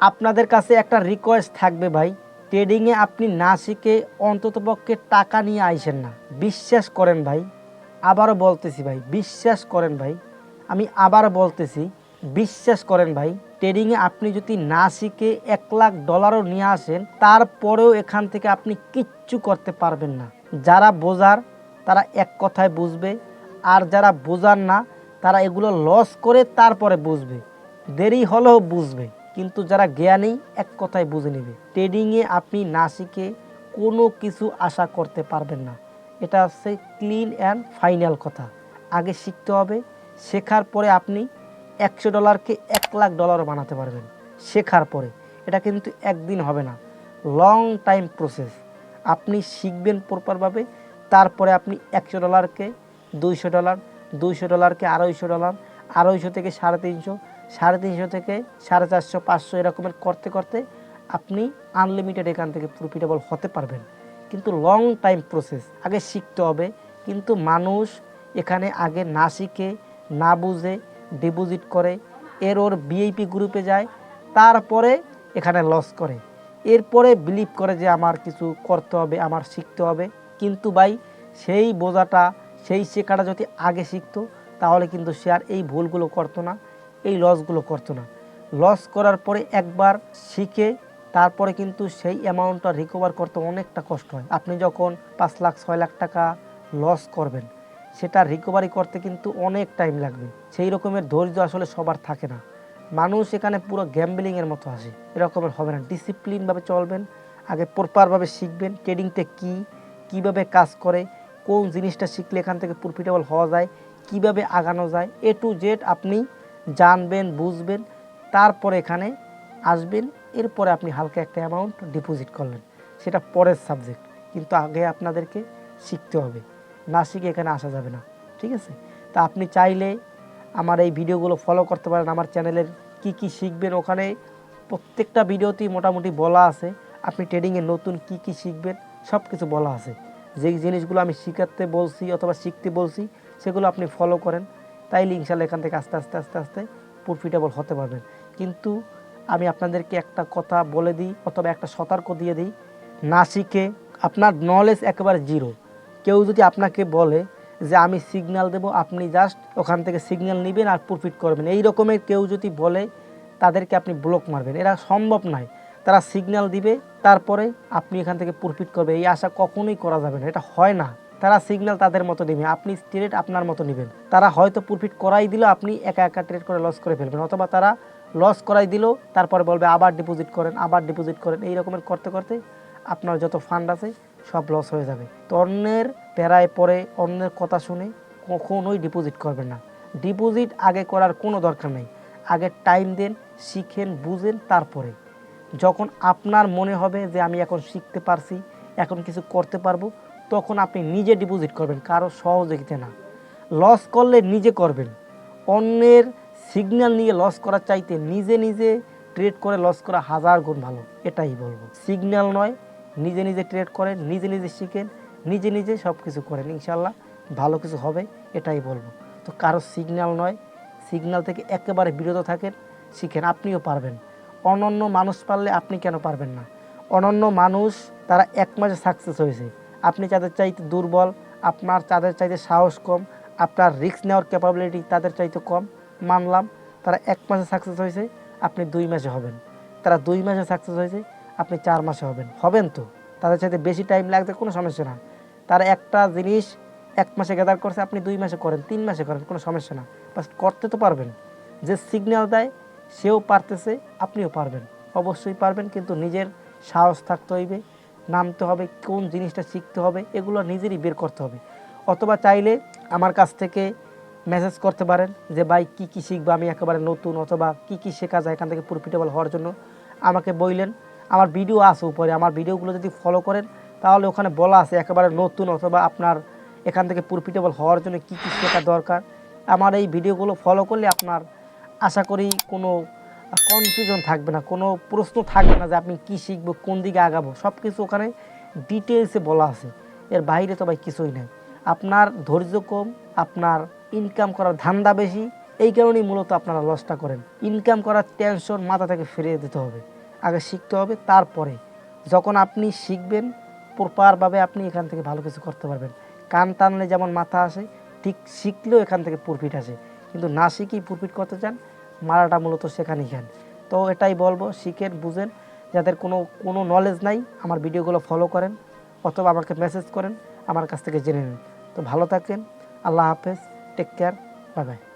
আপনাদের কাছে একটা রিকোয়েস্ট থাকবে ভাই, ট্রেডিংয়ে আপনি না শিখে অন্ততপক্ষে টাকা নিয়ে আইসেন না। বিশ্বাস করেন ভাই, আবারও বলতেছি ভাই, বিশ্বাস করেন ভাই, আমি আবারও বলতেছি, বিশ্বাস করেন ভাই, ট্রেডিংয়ে আপনি যদি না শিখে $1,00,000 নিয়ে আসেন, তারপরেও এখান থেকে আপনি কিচ্ছু করতে পারবেন না। যারা বোঝার তারা এক কথায় বুঝবে, আর যারা বোঝার না তারা এগুলো লস করে তারপরে বুঝবে, দেরি হলেও বুঝবে। কিন্তু যারা জ্ঞানী এক কথায় বুঝে নেবে। ট্রেডিংয়ে আপনি না শিখে কোনো কিছু আশা করতে পারবেন না। এটা হচ্ছে ক্লিন অ্যান্ড ফাইনাল কথা। আগে শিখতে হবে, শেখার পরে আপনি $100কে $1,00,000 বানাতে পারবেন শেখার পরে। এটা কিন্তু একদিন হবে না, লং টাইম প্রসেস। আপনি শিখবেন প্রপারভাবে, তারপরে আপনি $100কে $200, $200কে $250, 250 থেকে 350, 350 থেকে 450, 500 এরকমের করতে করতে আপনি আনলিমিটেড এখান থেকে প্রফিটেবল হতে পারবেন। কিন্তু লং টাইম প্রসেস, আগে শিখতে হবে। কিন্তু মানুষ এখানে আগে না শিখে না বুঝে ডিপোজিট করে, ওর ভিআইপি গ্রুপে যায়, তারপরে এখানে লস করে, এরপরে বিলিভ করে যে আমার কিছু করতে হবে, আমার শিখতে হবে। কিন্তু ভাই সেই বোঝাটা, সেই শেখাটা যদি আগে শিখতো, তাহলে কিন্তু সে আর এই ভুলগুলো করতো না, এই লসগুলো করতো না। লস করার পরে একবার শিখে তারপরে কিন্তু সেই অ্যামাউন্টটা রিকভার করতে অনেকটা কষ্ট হয়। আপনি যখন 5 লাখ 6 লাখ টাকা লস করবেন, সেটা রিকভারি করতে কিন্তু অনেক টাইম লাগবে। সেই রকমের ধৈর্য আসলে সবার থাকে না। মানুষ এখানে পুরো গ্যাম্বলিংয়ের মতো আসে, এরকমের হবে না। ডিসিপ্লিনভাবে চলবেন, আগে প্রপারভাবে শিখবেন ট্রেডিংটা কী, কীভাবে কাজ করে, কোন জিনিসটা শিখলে এখান থেকে প্রফিটেবল হওয়া যায়, কিভাবে আগানো যায়, A to Z আপনি জানবেন, বুঝবেন, তারপরে এখানে আসবেন। এরপরে আপনি হালকা একটা অ্যামাউন্ট ডিপোজিট করলেন, সেটা পরের সাবজেক্ট। কিন্তু আগে আপনাদেরকে শিখতে হবে, না শিখে এখানে আসা যাবে না, ঠিক আছে? তা আপনি চাইলে আমার এই ভিডিওগুলো ফলো করতে পারেন। আমার চ্যানেলের কি কি শিখবেন, ওখানে প্রত্যেকটা ভিডিওতেই মোটামুটি বলা আছে আপনি ট্রেডিংয়ে নতুন কি কি শিখবেন, সব কিছু বলা আছে। যেই জিনিসগুলো আমি শিখাতে বলছি অথবা শিখতে বলছি, সেগুলো আপনি ফলো করেন, তাইলে ইনশাল্লাহ এখান থেকে আস্তে আস্তে আস্তে আস্তে প্রফিটেবল হতে পারবেন। কিন্তু আমি আপনাদেরকে একটা কথা বলে দিই অথবা একটা সতর্ক দিয়ে দিই, না শিখে আপনার নলেজ একেবারে জিরো। কেউ যদি আপনাকে বলে যে আমি সিগন্যাল দেব, আপনি জাস্ট ওখান থেকে সিগন্যাল নেবেন আর প্রফিট করবেন, এই রকমের কেউ যদি বলে, তাদেরকে আপনি ব্লক মারবেন। এরা সম্ভব নয়। তারা সিগন্যাল দিবে, তারপরে আপনি এখান থেকে প্রফিট করবে, এই আশা কখনোই করা যাবে না, এটা হয় না। তারা সিগন্যাল তাদের মতো নেবে, আপনি ট্রেড আপনার মতো নেবেন। তারা হয়তো প্রফিট করাই দিল, আপনি একা একা ট্রেড করে লস করে ফেলবেন, অথবা তারা লস করাই দিল, তারপরে বলবে আবার ডিপোজিট করেন, আবার ডিপোজিট করেন। এই রকমের করতে করতে আপনার যত ফান্ড আছে সব লস হয়ে যাবে। তো অন্যের প্যারায় পরে, অন্যের কথা শুনে কখনোই ডিপোজিট করবেন না। ডিপোজিট আগে করার কোনো দরকার নেই। আগে টাইম দেন, শিখেন, বুঝেন, তারপরে যখন আপনার মনে হবে যে আমি এখন শিখতে পারছি, এখন কিছু করতে পারবো, তখন আপনি নিজে ডিপোজিট করবেন, কারো সহযোগিতা না। লস করলে নিজে করবেন। অন্যের সিগন্যাল নিয়ে লস করার চাইতে নিজে নিজে ট্রেড করে লস করা 1000 গুণ ভালো, এটাই বলবো। সিগন্যাল নয়, নিজে নিজে ট্রেড করেন, নিজে নিজে শিখেন, নিজে নিজে সব কিছু করেন, ইনশাল্লাহ ভালো কিছু হবে, এটাই বলবো। তো কারো সিগন্যাল নয়, সিগন্যাল থেকে একেবারে বিরত থাকেন, শিখেন, আপনিও পারবেন। অনন্য মানুষ পারলে আপনি কেন পারবেন না? অনন্য মানুষ তারা 1 মাসে সাকসেস হয়েছে, আপনি তাদের চাইতে দুর্বল, আপনার তাদের চাইতে সাহস কম, আপনার রিস্ক নেওয়ার ক্যাপাবিলিটি তাদের চাইতে কম, মানলাম। তারা 1 মাসে সাকসেস হয়েছে, আপনি 2 মাসে হবেন। তারা 2 মাসে সাকসেস হয়েছে, আপনি 4 মাসে হবেন। হবেন তো? তাদের চাইতে বেশি টাইম লাগবে, কোনো সমস্যা না। তারা একটা জিনিস 1 মাসে গ্যাদার করছে, আপনি 2 মাসে করেন, 3 মাসে করেন, কোনো সমস্যা না। বাস করতে তো পারবেন। যে সিগন্যাল দেয় সেও পারতেছে, আপনিও পারবেন, অবশ্যই পারবেন। কিন্তু নিজের সাহস থাকতে হইবে, নামতে হবে, কোন জিনিসটা শিখতে হবে এগুলো নিজেরই বের করতে হবে। অথবা চাইলে আমার কাছ থেকে মেসেজ করতে পারেন যে ভাই কী কী শিখবো, আমি একেবারে নতুন, অথবা কী কী শেখা যায় এখান থেকে প্রফিটেবল হওয়ার জন্য আমাকে বললেন। আমার ভিডিও আছে উপরে, আমার ভিডিওগুলো যদি ফলো করেন তাহলে ওখানে বলা আছে একেবারে নতুন, অথবা আপনার এখান থেকে প্রফিটেবল হওয়ার জন্য কী কী শেখা দরকার। আমার এই ভিডিওগুলো ফলো করলে আপনার আশা করি কোনো কনফিউশন থাকবে না, কোনো প্রশ্ন থাকবে না যে আপনি কী শিখবো, কোন দিকে আগাবো, সব কিছু ওখানে ডিটেলসে বলা আছে। এর বাইরে তো ভাই কিছুই নেই। আপনার ধৈর্য কম, আপনার ইনকাম করার ধান্দা বেশি, এই কারণেই মূলত আপনারা লসটা করেন। ইনকাম করার টেনশন মাথা থেকে ফিরিয়ে দিতে হবে, আগে শিখতে হবে, তারপরে যখন আপনি শিখবেন প্রপারভাবে আপনি এখান থেকে ভালো কিছু করতে পারবেন। কান টানলে যেমন মাথা আসে, ঠিক শিখলেও এখান থেকে প্রফিট আসে, কিন্তু না শিখেই প্রফিট করতে চান, মারাটা মূলত সেখানেই খান। তো এটাই বলবো, শিখেন, বুঝেন। যাদের কোনো নলেজ নাই আমার ভিডিওগুলো ফলো করেন অথবা আমাকে মেসেজ করেন, আমার কাছ থেকে জেনে নিন। তো ভালো থাকেন, আল্লাহ হাফেজ, টেক কেয়ার, বাই বাই।